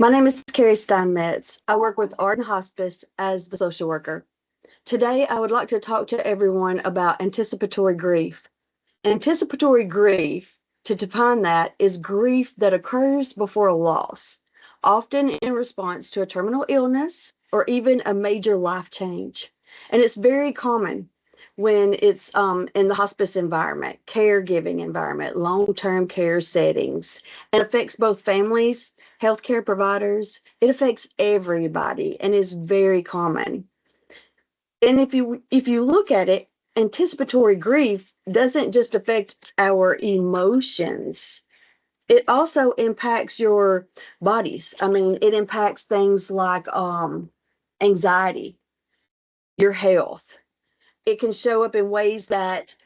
My name is Carrie Steinmetz. I work with Arden Hospice as the social worker. Today, I would like to talk to everyone about anticipatory grief. Anticipatory grief, to define that, is grief that occurs before a loss, often in response to a terminal illness or even a major life change. And it's very common when it's in the hospice environment, caregiving environment, long-term care settings, and affects both families, healthcare providers. It affects everybody and is very common. And if you look at it, anticipatory grief doesn't just affect our emotions. It also impacts your bodies. I mean, it impacts things like anxiety, your health. It can show up in ways that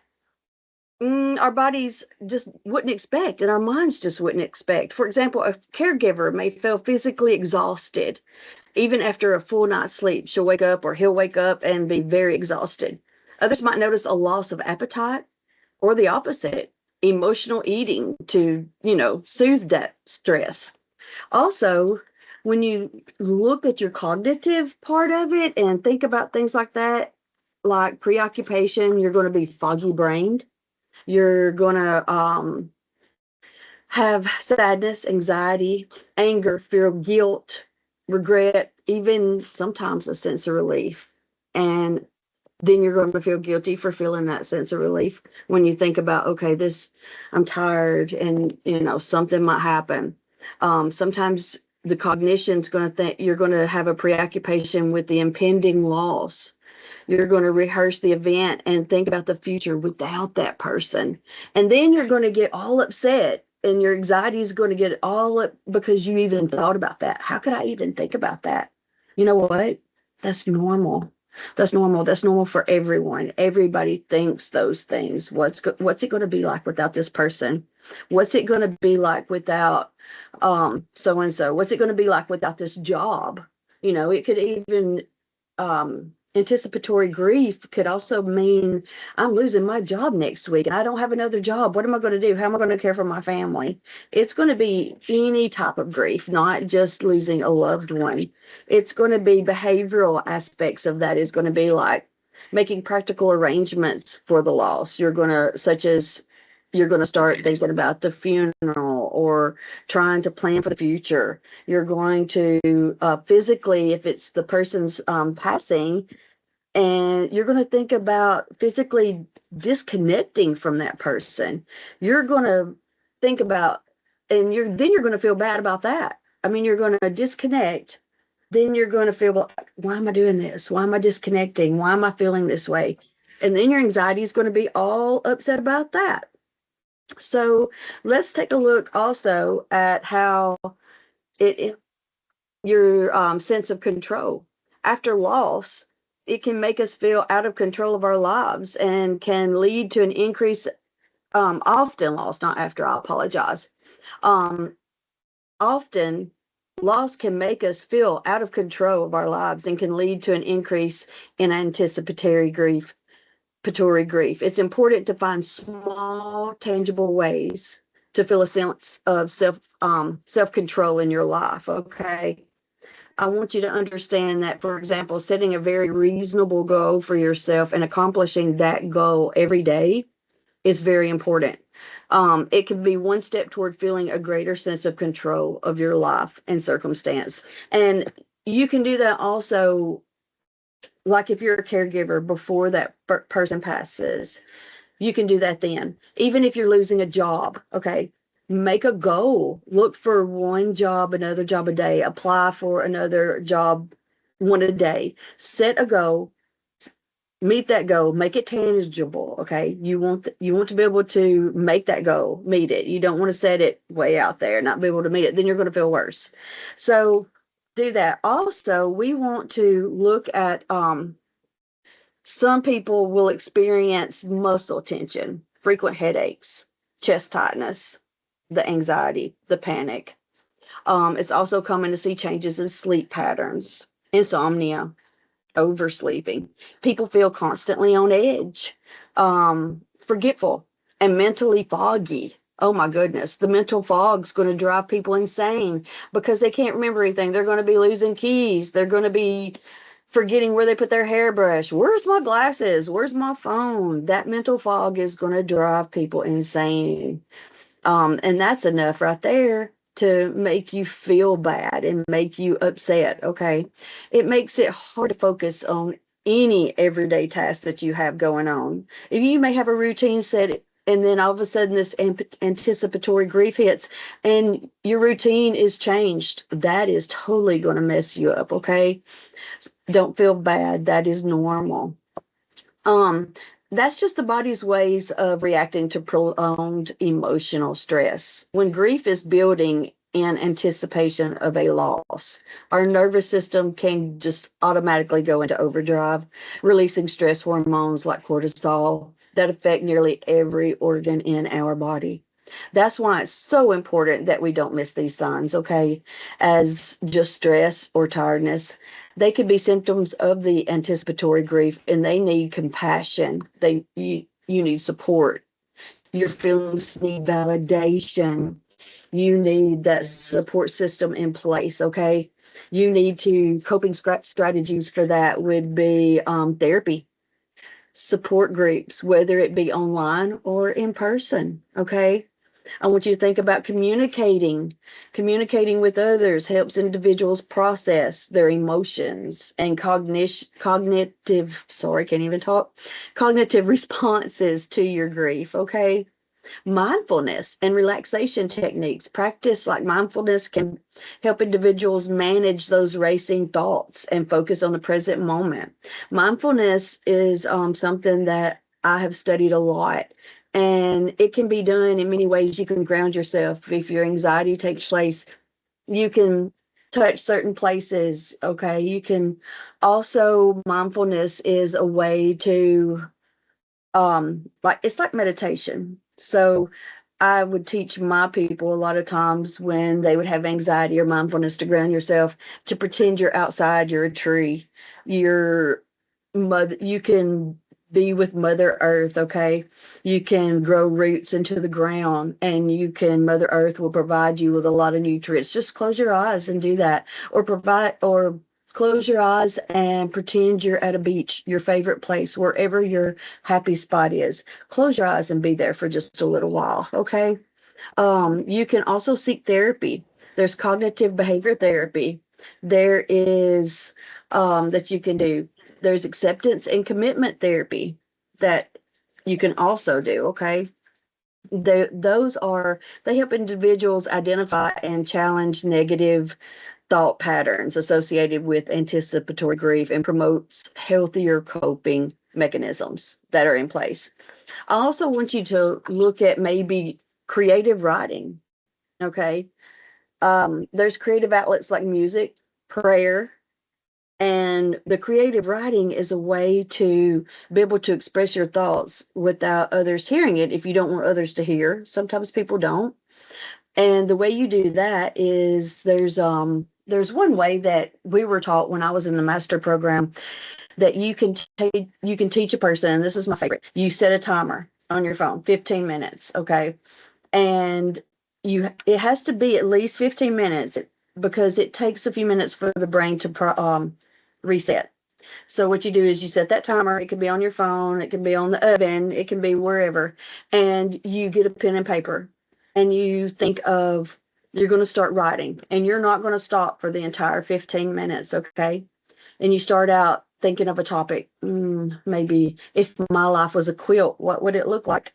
our bodies just wouldn't expect and our minds just wouldn't expect. For example, a caregiver may feel physically exhausted. Even after a full night's sleep, she'll wake up or he'll wake up and be very exhausted. Others might notice a loss of appetite or the opposite, emotional eating to, soothe that stress. Also, when you look at your cognitive part of it and think about things like that, like preoccupation, you're going to be foggy brained. You're going to have sadness, anxiety, anger, fear, guilt, regret, even sometimes a sense of relief. And then you're going to feel guilty for feeling that sense of relief when you think about, okay, I'm tired and, something might happen. Sometimes the cognition's going to think you're going to have a preoccupation with the impending loss. You're going to rehearse the event and think about the future without that person. And then you're going to get all upset and your anxiety is going to get all up because you even thought about that. How could I even think about that? You know what? That's normal. That's normal. That's normal for everyone. Everybody thinks those things. What's it going to be like without this person? What's it going to be like without so and so? What's it going to be like without this job? It could even anticipatory grief could also mean I'm losing my job next week and I don't have another job. What am I going to do? How am I going to care for my family? It's going to be any type of grief, not just losing a loved one. It's going to be behavioral aspects of that is going to be like making practical arrangements for the loss. You're going to start thinking about the funeral or trying to plan for the future. You're going to physically, if it's the person's passing, and you're going to think about physically disconnecting from that person. You're going to think about, and you're going to feel bad about that. I mean, you're going to disconnect. Then you're going to feel, well, why am I doing this? Why am I disconnecting? Why am I feeling this way? And then your anxiety is going to be all upset about that. So let's take a look also at how it your sense of control. After loss, it can make us feel out of control of our lives and can lead to an increase, often loss, not after, I apologize. Um, Often loss can make us feel out of control of our lives and can lead to an increase in anticipatory grief. It's important to find small, tangible ways to feel a sense of self control in your life. Okay, I want you to understand that, for example, setting a very reasonable goal for yourself and accomplishing that goal every day is very important. It can be one step toward feeling a greater sense of control of your life and circumstance. And you can do that also, like if you're a caregiver before that person passes, you can do that then. Even if you're losing a job, okay, make a goal. Look for one job, another job a day. Apply for another job, one a day. Set a goal. Meet that goal. Make it tangible. Okay, you want to be able to make that goal, meet it. You don't want to set it way out there, not be able to meet it. Then you're going to feel worse. So do that. Also, we want to look at some people will experience muscle tension, frequent headaches, chest tightness, the anxiety, the panic. It's also common to see changes in sleep patterns, insomnia, oversleeping. People feel constantly on edge, forgetful, and mentally foggy. Oh my goodness, the mental fog's going to drive people insane because they can't remember anything. They're going to be losing keys. They're going to be forgetting where they put their hairbrush. Where's my glasses? Where's my phone? That mental fog is going to drive people insane. And that's enough right there to make you feel bad and make you upset. Okay. It makes it hard to focus on any everyday task that you have going on. If you may have a routine set, and then all of a sudden this anticipatory grief hits and your routine is changed, that is totally going to mess you up. Okay. Don't feel bad. That is normal. Um, that's just the body's ways of reacting to prolonged emotional stress. When grief is building in anticipation of a loss, our nervous system can just automatically go into overdrive, releasing stress hormones like cortisol that affect nearly every organ in our body. That's why it's so important that we don't miss these signs, okay? As just stress or tiredness. They could be symptoms of the anticipatory grief and they need compassion. You need support. Your feelings need validation. You need that support system in place, okay? You need to coping strategies for that would be therapy, support groups, whether it be online or in person, okay? I want you to think about communicating. Communicating with others helps individuals process their emotions and cognitive responses to your grief, okay? Mindfulness and relaxation techniques. Practice like mindfulness can help individuals manage those racing thoughts and focus on the present moment. Mindfulness is something that I have studied a lot, and it can be done in many ways. You can ground yourself. If your anxiety takes place, you can touch certain places. Okay. You can also, mindfulness is a way to like it's like meditation. So I would teach my people a lot of times when they would have anxiety or mindfulness to ground yourself, to pretend you're outside, you're a tree, you're mother, you can be with Mother Earth, okay? You can grow roots into the ground and Mother Earth will provide you with a lot of nutrients. Just close your eyes and do that. Or close your eyes and pretend you're at a beach, your favorite place, wherever your happy spot is. Close your eyes and be there for just a little while, okay? You can also seek therapy. There's cognitive behavior therapy. There is that you can do. There's acceptance and commitment therapy that you can also do, okay? They help individuals identify and challenge negative thought patterns associated with anticipatory grief and promotes healthier coping mechanisms that are in place. I also want you to look at maybe creative writing. Okay. There's creative outlets like music, prayer, and the creative writing is a way to be able to express your thoughts without others hearing it if you don't want others to hear. Sometimes people don't. And the way you do that is there's one way that we were taught when I was in the master program that you can teach a person, and this is my favorite. You set a timer on your phone, 15 minutes, okay? And it has to be at least 15 minutes because it takes a few minutes for the brain to reset. So what you do is you set that timer. It can be on your phone, it can be on the oven, it can be wherever, and you get a pen and paper and you think of, you're going to start writing and you're not going to stop for the entire 15 minutes, okay? And you start out thinking of a topic. Maybe if my life was a quilt, what would it look like?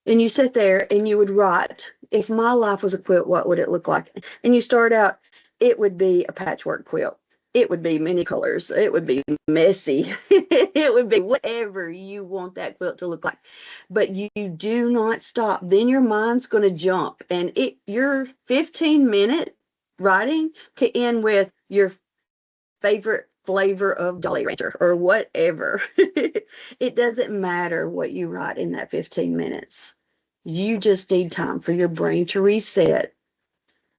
And you sit there and you would write, if my life was a quilt, what would it look like? And you start out, it would be a patchwork quilt. It would be many colors. It would be messy. It would be whatever you want that quilt to look like. But you do not stop. Then your mind's going to jump. And your 15-minute writing can end with your favorite flavor of Jolly Rancher or whatever. It doesn't matter what you write in that 15 minutes. You just need time for your brain to reset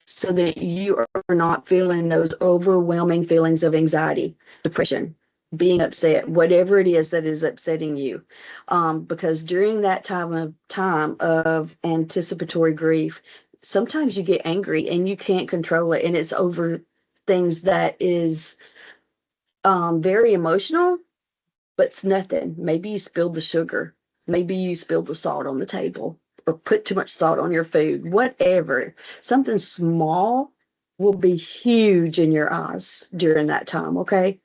so that you are not feeling those overwhelming feelings of anxiety, depression. being upset, whatever it is that is upsetting you. Because during that time of anticipatory grief, sometimes you get angry and you can't control it, and it's over things that is very emotional, but it's nothing. Maybe you spilled the sugar. Maybe you spilled the salt on the table or put too much salt on your food, whatever. Something small will be huge in your eyes during that time, okay?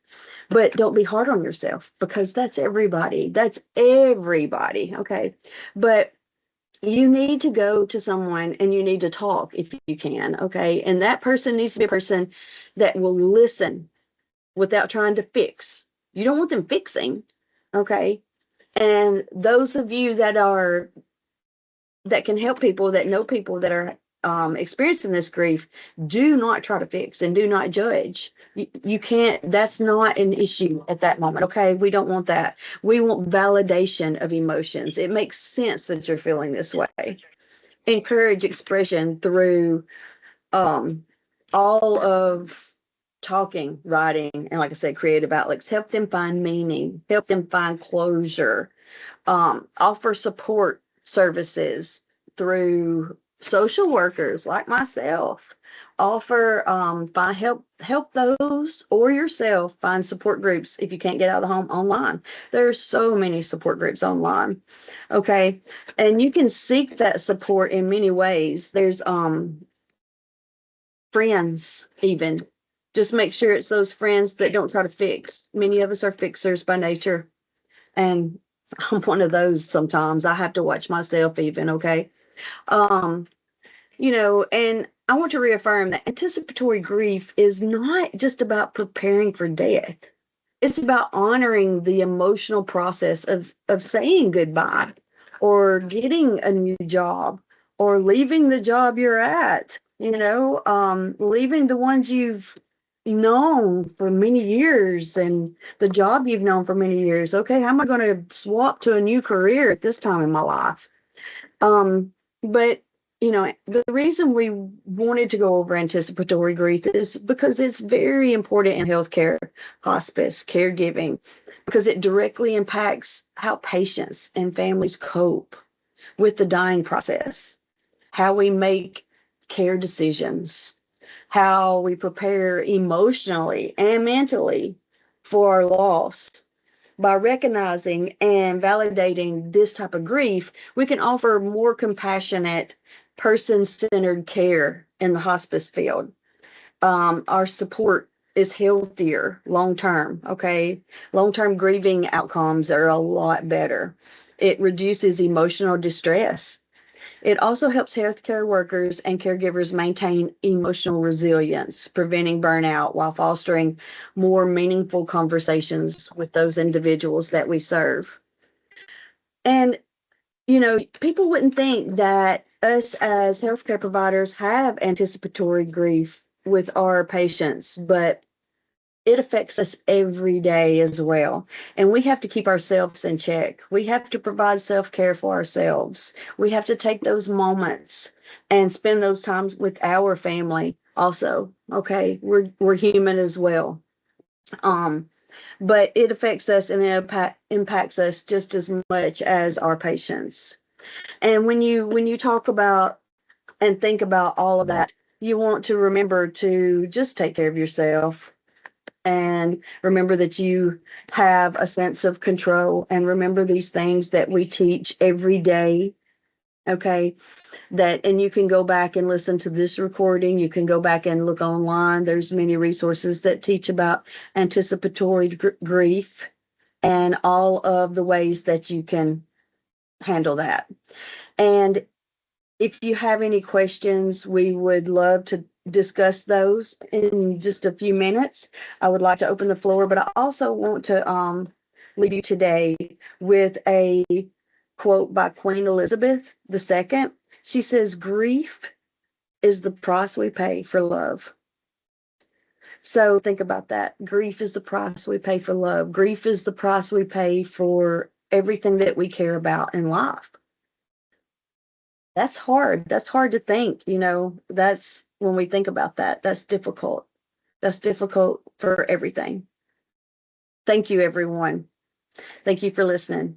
But don't be hard on yourself because that's everybody. That's everybody, okay? But you need to go to someone and you need to talk if you can, okay? And that person needs to be a person that will listen without trying to fix. You don't want them fixing, okay? And those of you that can help people, that know people that are experiencing this grief, do not try to fix and do not judge. You can't, that's not an issue at that moment. Okay. We don't want that. We want validation of emotions. It makes sense that you're feeling this way. Encourage expression through all of talking, writing, and like I said, creative outlets. Help them find meaning, help them find closure, offer support services through social workers like myself. Offer find help those or yourself find support groups if you can't get out of the home online. There's so many support groups online. Okay. And you can seek that support in many ways. There's friends even. Just make sure it's those friends that don't try to fix. Many of us are fixers by nature. And I'm one of those sometimes. I have to watch myself even, okay? Um, and I want to reaffirm that anticipatory grief is not just about preparing for death. It's about honoring the emotional process of saying goodbye or getting a new job or leaving the job you're at, leaving the ones you've known for many years and the job you've known for many years. Okay, how am I going to swap to a new career at this time in my life? But the reason we wanted to go over anticipatory grief is because it's very important in healthcare, hospice, caregiving, because it directly impacts how patients and families cope with the dying process, how we make care decisions, how we prepare emotionally and mentally for our loss. By recognizing and validating this type of grief, we can offer more compassionate, person-centered care in the hospice field. Our support is healthier long-term, okay? Long-term grieving outcomes are a lot better. It reduces emotional distress. It also helps healthcare workers and caregivers maintain emotional resilience, preventing burnout while fostering more meaningful conversations with those individuals that we serve. And, people wouldn't think that us as healthcare providers have anticipatory grief with our patients, but it affects us every day as well. And we have to keep ourselves in check. We have to provide self-care for ourselves. We have to take those moments and spend those times with our family also. Okay. We're human as well. Um, but it affects us and it impacts us just as much as our patients. And when you talk about and think about all of that, you want to remember to just take care of yourself and remember that you have a sense of control and remember these things that we teach every day. Okay. And you can go back and listen to this recording. You can go back and look online. There's many resources that teach about anticipatory grief and all of the ways that you can handle that. And if you have any questions, we would love to discuss those in just a few minutes. I would like to open the floor, but I also want to leave you today with a quote by Queen Elizabeth II. She says, "Grief is the price we pay for love." So think about that. Grief is the price we pay for love. Grief is the price we pay for everything that we care about in life. That's hard. That's hard to think, that's when we think about that. That's difficult. That's difficult for everything. Thank you, everyone. Thank you for listening.